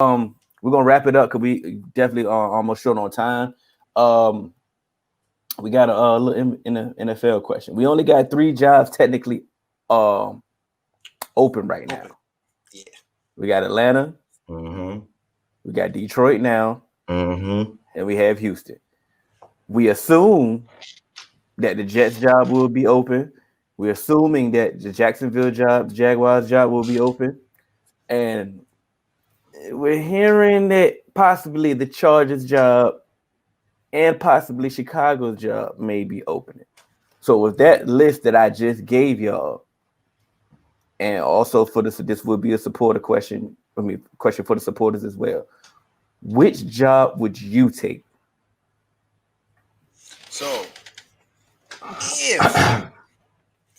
we're gonna wrap it up because we definitely are almost short on time. Um, we got a little in the NFL question. We only got three jobs technically um open right now. Open. Yeah. We got Atlanta, Mm-hmm. we got Detroit now, Mm-hmm. and we have Houston. We assume that the Jets job will be open. We're assuming that the Jacksonville job, the Jaguars job will be open. And we're hearing that possibly the Chargers job and possibly Chicago's job may be opening. So with that list that I just gave y'all, and also for this will be a supporter question. I mean, question for the supporters as well. Which job would you take? So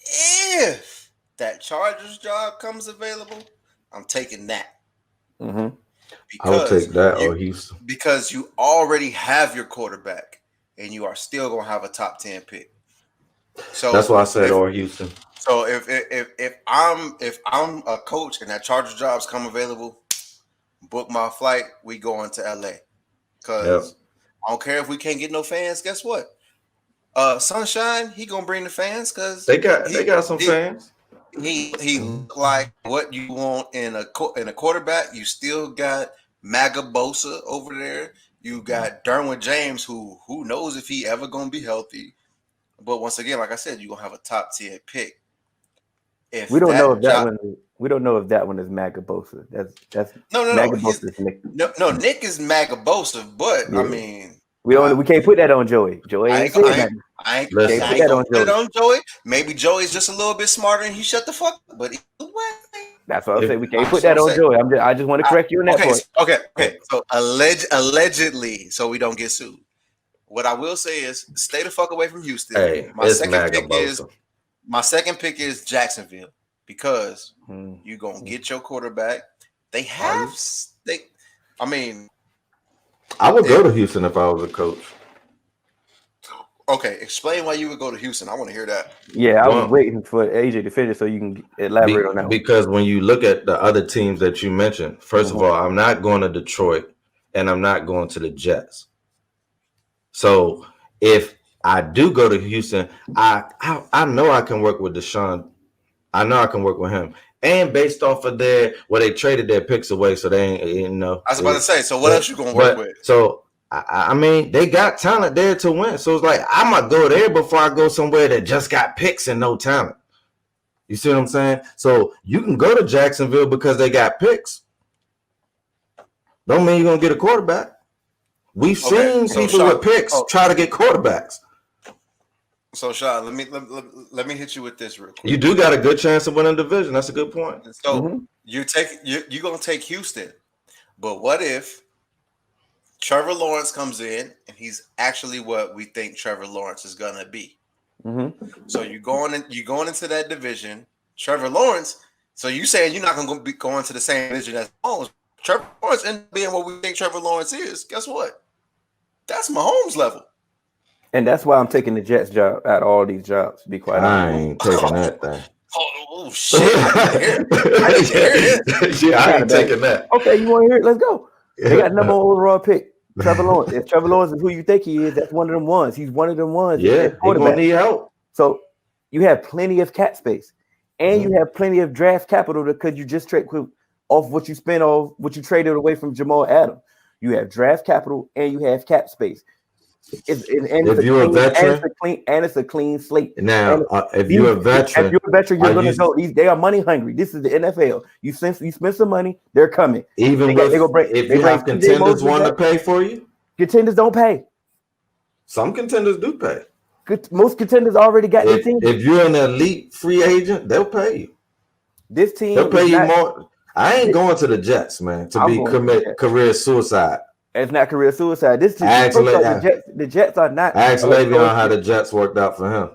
if that Chargers job comes available, I'm taking that. Mm-hmm. I would take that you, or Houston. because you already have your quarterback and you are still gonna have a top 10 pick. So That's why I said or Houston. So if I'm a coach and that Chargers jobs come available, book my flight. We going to LA because I don't care if we can't get no fans. Guess what? Sunshine, he gonna bring the fans because They got some fans. He look like what you want in a quarterback. You still got Maga Bosa over there. You got Derwin James, who knows if he ever gonna be healthy. But once again, like I said, you're gonna have a top 10 pick. If We don't know if that job, one. We don't know if that one is Magabosa. That's no. Magabosa is Nick. No, Nick is Maga Bosa, but Yeah. I mean, We can't put that on Joey. Joey I ain't ain't, saying I ain't, nothing. I ain't, Listen. I ain't gonna put it on Joey. Maybe Joey's just a little bit smarter and he shut the fuck up. But either way, That's what I'm saying. We can't I'm put so that on saying- Joey. I just want to correct you on that point. Okay. So allegedly, so we don't get sued. What I will say is, stay the fuck away from Houston. Hey, it's Maga Bosa. My second pick is Jacksonville because Hmm. you're gonna get your quarterback. They have I mean, I would go to Houston if I was a coach. okay, explain why you would go to Houston. I want to hear that. Yeah, I was waiting for AJ to finish so you can elaborate on that one. Because when you look at the other teams that you mentioned, first of all, I'm not going to Detroit and I'm not going to the Jets. So if I do go to Houston, I know I can work with Deshaun. I know I can work with him. And based off of they traded their picks away, so they ain't, I was about to say, so what else you gonna work with? So I mean, they got talent there to win. So it's like I might go there before I go somewhere that just got picks and no talent. You see what I'm saying? So you can go to Jacksonville because they got picks. Don't mean you're gonna get a quarterback. We've seen people with picks try to get quarterbacks. So Sean, let me hit you with this real quick. You do got a good chance of winning the division. That's a good point. So you're gonna take Houston, but what if Trevor Lawrence comes in and he's actually what we think Trevor Lawrence is gonna be? So you're going into that division, Trevor Lawrence. So you saying you're not gonna be going to the same division as Mahomes? Trevor Lawrence ends up being what we think Trevor Lawrence is. Guess what? That's Mahomes level. And that's why I'm taking the Jets job out of all these jobs. To be quite honest, I ain't taking that thing. Oh shit! I didn't hear it. Yeah, I ain't taking that. Okay, you want to hear it? Let's go. They got number one overall pick, Trevor Lawrence. If Trevor Lawrence is who you think he is, that's one of them ones. He's one of them ones. Yeah, he's gonna need help. So you have plenty of cap space, and you have plenty of draft capital because you just trade off what you spent off what you traded away from Jamal Adams. You have draft capital and you have cap space. It's a clean slate. Now, if you're a veteran, you're going to go. They are money hungry. This is the NFL. You spend some money, they're coming. Even if you have contenders want to pay for you, contenders don't pay. Some contenders do pay. Most contenders already got their team. If you're an elite free agent, they'll pay you. This team, they'll pay you more. I ain't going to the Jets, man, to commit career suicide. It's not career suicide. This the Jets are not. Ask Le'Veon how the Jets worked out for him.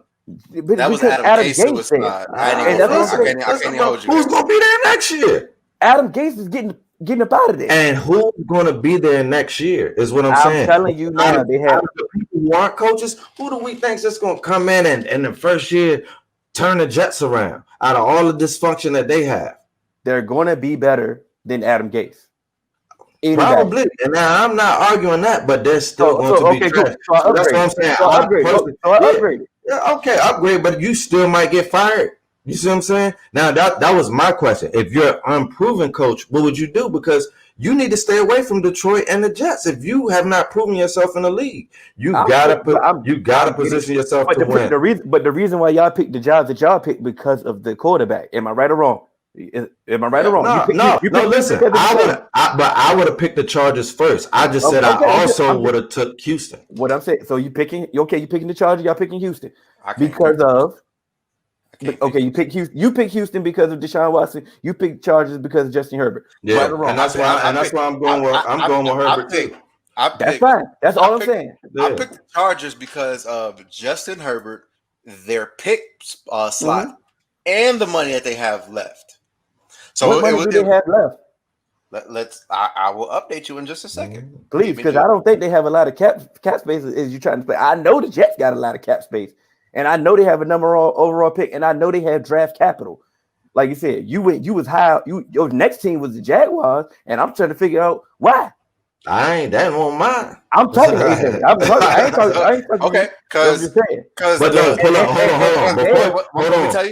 But that was Adam Gase suicide. I can't hold you. Who's gonna be there next year? Adam Gase is getting up out of there. And who's gonna be there next year is what I'm saying. I'm telling you now, they have the people who aren't coaches. Who do we think is gonna come in and in the first year turn the Jets around out of all the dysfunction that they have? They're gonna be better than Adam Gase. Anybody. Probably. And now I'm not arguing that, but there's still going to be trash. Cool. So that's what I'm saying. So I upgrade. Yeah, okay, upgrade, but you still might get fired. You see what I'm saying? Now that was my question. If you're an unproven coach, what would you do? Because you need to stay away from Detroit and the Jets. If you have not proven yourself in the league, you gotta position yourself to win. The reason why y'all picked the jobs that y'all picked because of the quarterback. Am I right or wrong? Am I right or wrong? No. Listen, I would have picked the Chargers first. I just said I also would have took Houston. What I'm saying, so you picking the Chargers, y'all picking Houston because of. Okay, you pick Houston because of Deshaun Watson. You pick Chargers because of Justin Herbert. Yeah, right or wrong. And that's why I'm going with Herbert too. That's fine. That's all I'm saying. I picked the Chargers because of Justin Herbert, their pick slot, and the money that they have left. So what money do they have left? I will update you in just a second. Please, because I don't think they have a lot of cap space as you're trying to play. I know the Jets got a lot of cap space, and I know they have a overall pick, and I know they have draft capital. Like you said, you was high. Your next team was the Jaguars, and I'm trying to figure out why. That won't mine. I'm talking to AJ. I ain't talking. Okay, because hold on.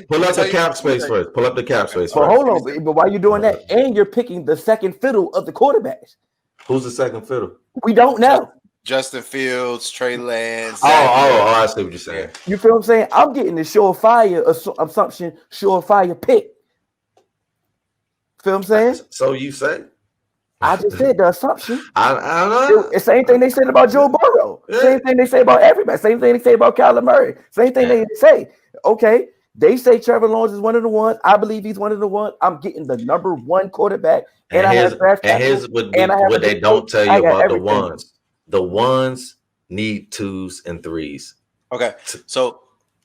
Pull up the cap space first. Pull up the cap space first. But hold on. But while you're doing that, and you're picking the second fiddle of the quarterbacks. Who's the second fiddle? We don't know. Justin Fields, Trey Lance. I see what you're saying. You feel what I'm saying? I'm getting the surefire pick. Feel what I'm saying? So you say? I just said the assumption. I know. It's the same thing they said about Joe Burrow. Yeah. Same thing they say about everybody. Same thing they say about Kyler Murray. Same thing they say. Okay, they say Trevor Lawrence is one of the ones. I believe he's one of the ones. I'm getting the number one quarterback. And I have draft capital. And here's what they don't tell you about the ones. The ones need 2s and 3s. Okay, so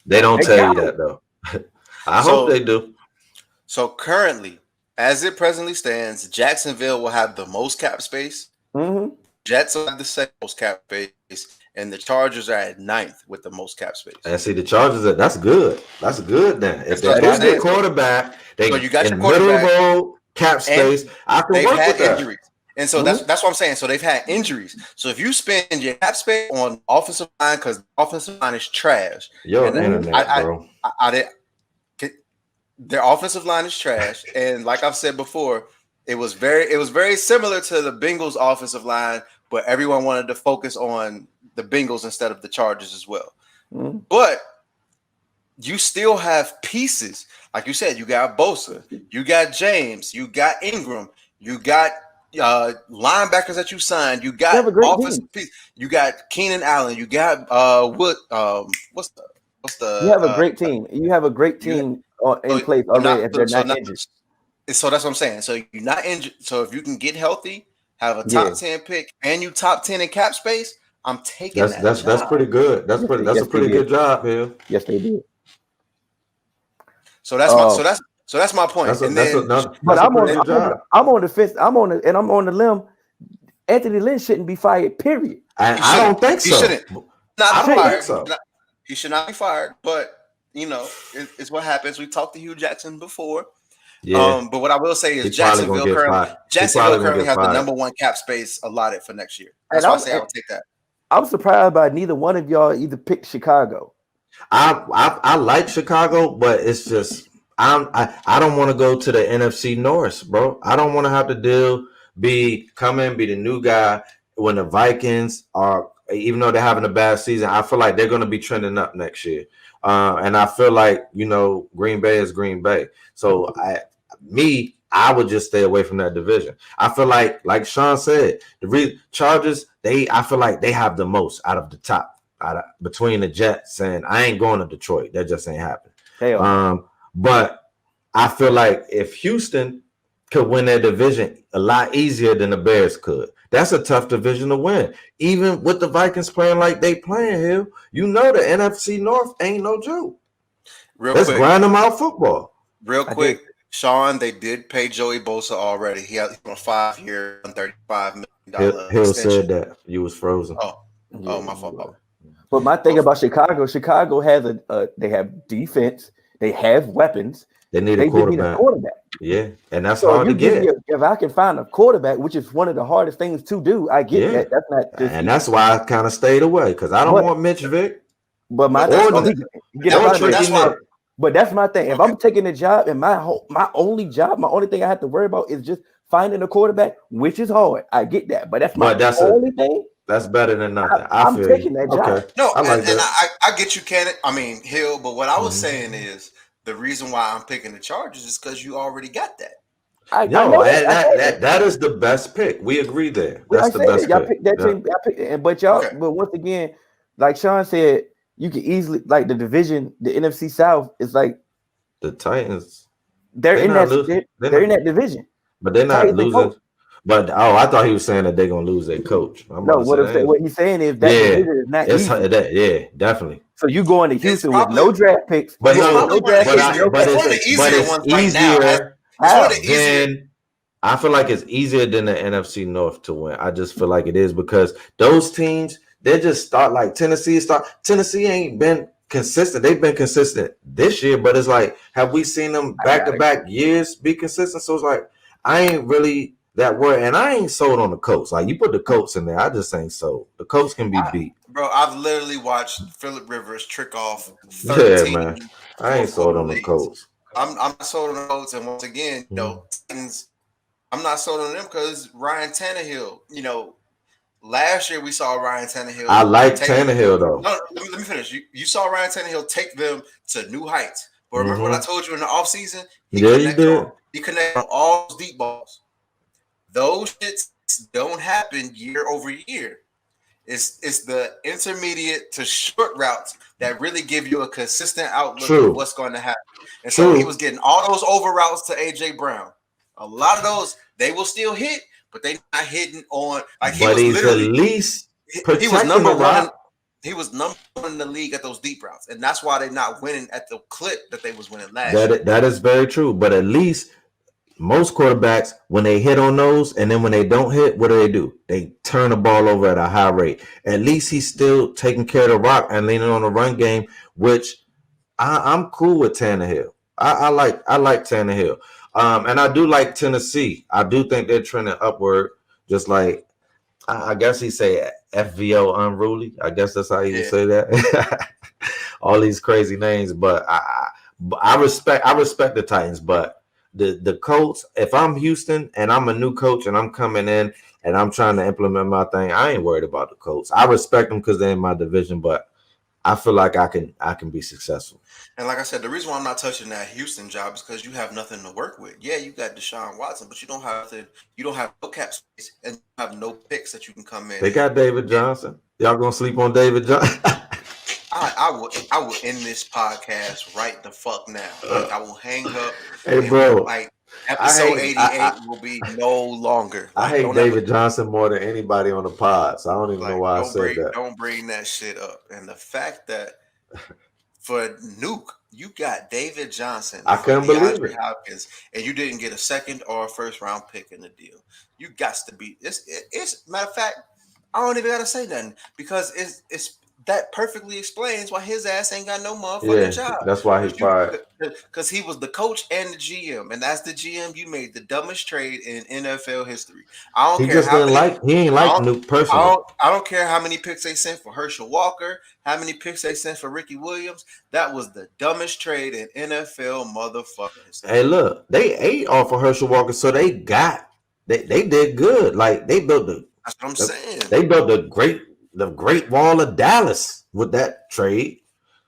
they don't tell you that though. I hope they do. So currently, as it presently stands, Jacksonville will have the most cap space. Mm-hmm. Jets will have the second most cap space, and the Chargers are at 9th with the most cap space. And see, the Chargers that's good. That's good then. If they get their quarterback, you got your quarterback, middle road cap space. I can work with that. Injuries. And so that's what I'm saying. So they've had injuries. So if you spend your cap space on offensive line, because offensive line is trash. Their offensive line is trash, and like I've said before, it was very similar to the Bengals' offensive line, but everyone wanted to focus on the Bengals instead of the Chargers as well. Mm-hmm. But you still have pieces, like you said. You got Bosa, you got James, you got Ingram, you got linebackers that you signed. You got offensive piece. You got Keenan Allen. You got what's the? You have a great team. You have a great team. In place already if they're not injured. So that's what I'm saying. So you're not injured. So if you can get healthy, have a top 10 pick, and you top 10 in cap space, I'm taking that. That's pretty good. That's a pretty good job, Hill. Yes, they did. So that's my point. But I'm on the fence. I'm on the limb. Anthony Lynn shouldn't be fired. Period. I don't think so. He shouldn't. He should not be fired. But it's what happens. We talked to Hugh Jackson before. Yeah. But what I will say is Jacksonville currently has the number one cap space allotted for next year. That's why I say I would take that. I'm surprised by neither one of y'all either picked Chicago. I like Chicago, but it's just I don't want to go to the NFC North, bro. I don't want to have to be the new guy when the Vikings are, even though they're having a bad season. I feel like they're going to be trending up next year. And I feel like, Green Bay is Green Bay. So I would just stay away from that division. I feel like Sean said, the Chargers, I feel like they have the most out of the top, between the Jets, and I ain't going to Detroit. That just ain't happening. But I feel like if Houston could win their division a lot easier than the Bears could. That's a tough division to win. Even with the Vikings playing like they playing here, the NFC North ain't no joke. Let's grind them out football. Real quick, Sean, they did pay Joey Bosa already. He had a 5-year, $35 million Hill said that. You was frozen. Oh, my fault. But my thing about Chicago has they have defense. They have weapons. They need a quarterback. Yeah, and that's So if hard you to give get. me, if I can find a quarterback, which is one of the hardest things to do, I get Yeah, that. That's not just and easy. that's why I kind of stayed away because I don't But want Mitch Vick but my that's or he get up or out of there. Tricky that's why. Nick. But that's my thing. If Okay. I'm taking a job and my only job, my only thing I have to worry about is just finding a quarterback, which is hard. I get that, but that's my But only thing. that's better than nothing. I I'm feel you. taking that job. Okay, No, I like and that. I get you, Cannon. I mean, Hill. But what I was Mhm. saying is the reason why I'm picking the Chargers is because you already got that. I No, know that. and I said that. that is the best pick. We agree there. I That's the said that. best Y'all pick. picked that Yeah. team. I picked it, but y'all. Okay. But once again, like Sean said, you can easily like the division, the NFC South is like The Titans, they're in not that. losing. They're in that division. But they're not Titans and losing. Colts. But I thought he was saying that they're gonna lose their coach. I'm No, about to say that. what he's saying is that Yeah, division is not easy. yeah, definitely. So you going to It's Houston with probably no draft picks. But You going with no, probably no one of draft the picks, easier. no It's one of pick. the easier it's ones right now. easier It's one of How? the easier. than I feel like it's easier than the NFC North to win. I just feel like it is because those teams they just start like Tennessee. Tennessee ain't been consistent. They've been consistent this year, but it's like have we seen them back to back years be consistent? So it's like I ain't really that worried, and I ain't sold on the Colts. Like you put the Colts in there, I just ain't sold. The Colts can be beat. Bro, I've literally watched Phillip Rivers trick off Yeah, 13 man. I ain't fourth sold quarter on the leads. Colts. I'm not sold on the Colts, and once again, Titans, I'm not sold on them because Ryan Tannehill. Last year we saw Ryan Tannehill. I like Tannehill though. No, let me finish. You saw Ryan Tannehill take them to new heights. But remember what I told you in the offseason? He connected on all those deep balls. Those shits don't happen year over year. It's the intermediate to short routes that really give you a consistent outlook of what's going to happen. And so he was getting all those over routes to AJ Brown. A lot of those they will still hit, but they're not hitting on like he was literally at least he was number one. He was number one in the league at those deep routes, and that's why they're not winning at the clip that they was winning last year. That is very true. But at least most quarterbacks, when they hit on those, and then when they don't hit, what do? They turn the ball over at a high rate. At least he's still taking care of the rock and leaning on the run game, which I'm cool with Tannehill. I like Tannehill. And I do like Tennessee. I do think they're trending upward, just like I guess he say FVO unruly. I guess that's how you say that. All these crazy names, but I respect the Titans, but the Colts, if I'm Houston and I'm a new coach and I'm coming in and I'm trying to implement my thing, I ain't worried about the Colts. I respect them because they're in my division, but I feel like I can be successful. And like I said, the reason why I'm not touching that Houston job is because you have nothing to work with. Yeah, you got Deshaun Watson, but you don't have no cap space and you have no picks that you can come in. They got David Johnson. Y'all gonna sleep on David Johnson? I will end this podcast right the fuck now. Like I will hang up. Hey, bro. Like episode 88 will be no longer. Like, I hate David Johnson more than anybody on the pod, so I don't even know why I said that. Don't bring that shit up. And the fact that for Nuke, you got David Johnson. I couldn't believe it. Hopkins, and you didn't get a second or a first round pick in the deal. You got to be. It's matter of fact, I don't even gotta say nothing because it's that perfectly explains why his ass ain't got no motherfucking job. That's why he's fired. Because he was the coach and the GM, and as the GM, you made the dumbest trade in NFL history. I don't care. He ain't like Nuke personally. I don't care how many picks they sent for Herschel Walker, how many picks they sent for Ricky Williams. That was the dumbest trade in NFL motherfucking history. Hey, look, they ate off of Herschel Walker, so they did good. Like they built that's what I'm saying. They built the Great Wall of Dallas with that trade.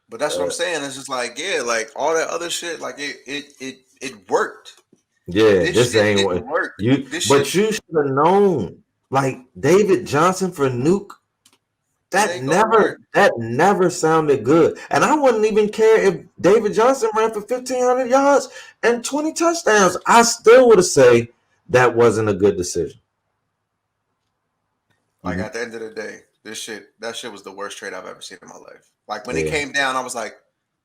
But that's what I'm saying. It's just like, yeah, like all that other shit, like it worked. Yeah, this ain't what worked. You should have known. Like David Johnson for Nuke, that never sounded good. And I wouldn't even care if David Johnson ran for 1,500 yards and 20 touchdowns. I still would have said that wasn't a good decision. Like at the end of the day, that shit was the worst trade I've ever seen in my life. Like when it came down, I was like,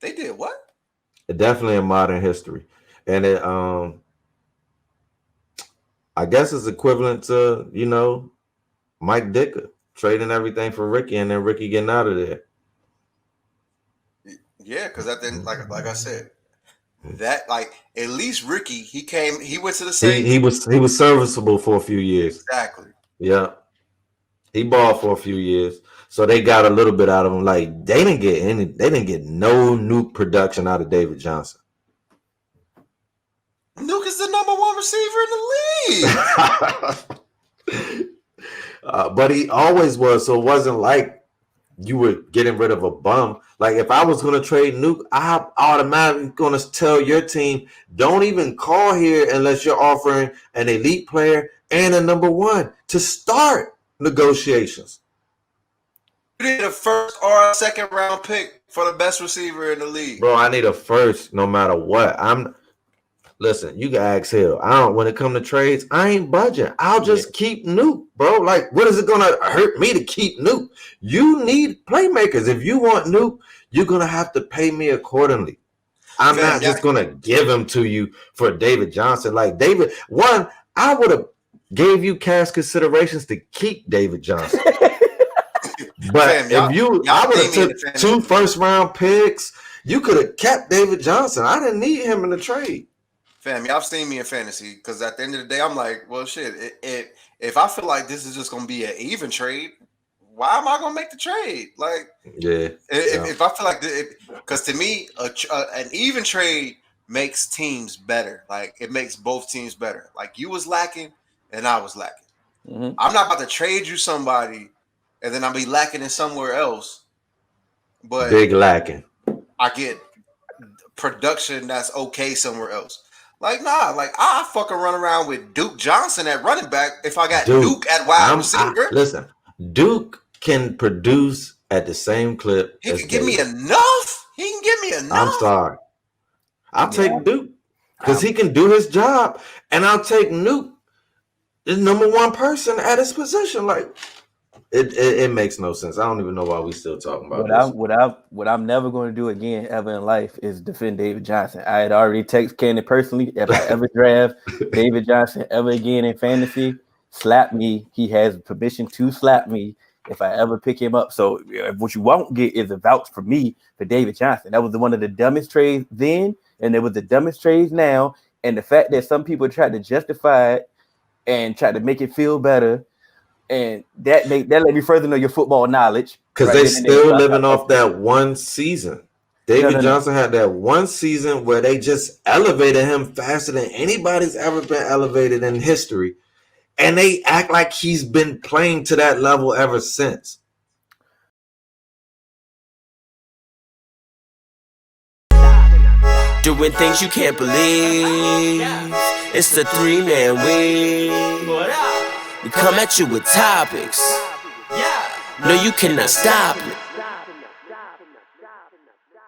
they did what? Definitely in modern history. And it I guess it's equivalent to, Mike Dicker trading everything for Ricky and then Ricky getting out of there. Yeah, because that then like I said, that like at least Ricky, he went to the Saints. He was serviceable for a few years. Exactly. Yeah. He balled for a few years. So they got a little bit out of him. Like they didn't get no Nuke production out of David Johnson. Nuke is the #1 receiver in the league. But he always was. So it wasn't like you were getting rid of a bum. Like if I was going to trade Nuke, I'm automatically going to tell your team, don't even call here unless you're offering an elite player and a #1 to start negotiations. You need a first or a second round pick for the best receiver in the league. Bro, I need a first no matter what. Listen, you can ask Hill. When it comes to trades, I ain't budging. I'll just keep Nuke, bro. Like, what is it gonna hurt me to keep Nuke? You need playmakers. If you want Nuke, you're gonna have to pay me accordingly. I'm not just gonna give him to you for David Johnson. Like David, I would have gave you cash considerations to keep David Johnson. But I would have took 2 first-round picks. You could have kept David Johnson. I didn't need him in the trade. Fam, y'all seen me in fantasy because at the end of the day, I'm like, well, shit. If I feel like this is just gonna be an even trade, why am I gonna make the trade? Like, if I feel like, because to me, an even trade makes teams better. Like, it makes both teams better. Like, you was lacking and I was lacking. Mm-hmm. I'm not about to trade you somebody and then I'll be lacking in somewhere else. But big lacking. I get production that's okay somewhere else. Like, nah, like I fucking run around with Duke Johnson at running back if I got Duke at wide receiver. Listen, Duke can produce at the same clip. He can give me enough. He can give me enough. I'm sorry. I'll take Duke because he can do his job, and I'll take Nuke, the #1 person at his position. Like, it makes no sense. I don't even know why we still talking about this. What I'm never going to do again ever in life is defend David Johnson. I had already texted Kenny personally. If I ever draft David Johnson ever again in fantasy, slap me. He has permission to slap me if I ever pick him up. So what you won't get is a vouch for me for David Johnson. That was one of the dumbest trades then, and it was the dumbest trades now. And the fact that some people tried to justify it and try to make it feel better. And that let me further know your football knowledge. Because they still living off that one season. David Johnson had that one season where they just elevated him faster than anybody's ever been elevated in history. And they act like he's been playing to that level ever since. Doing things you can't believe. It's the 3-man wing. We come at you with topics. No, you cannot stop it.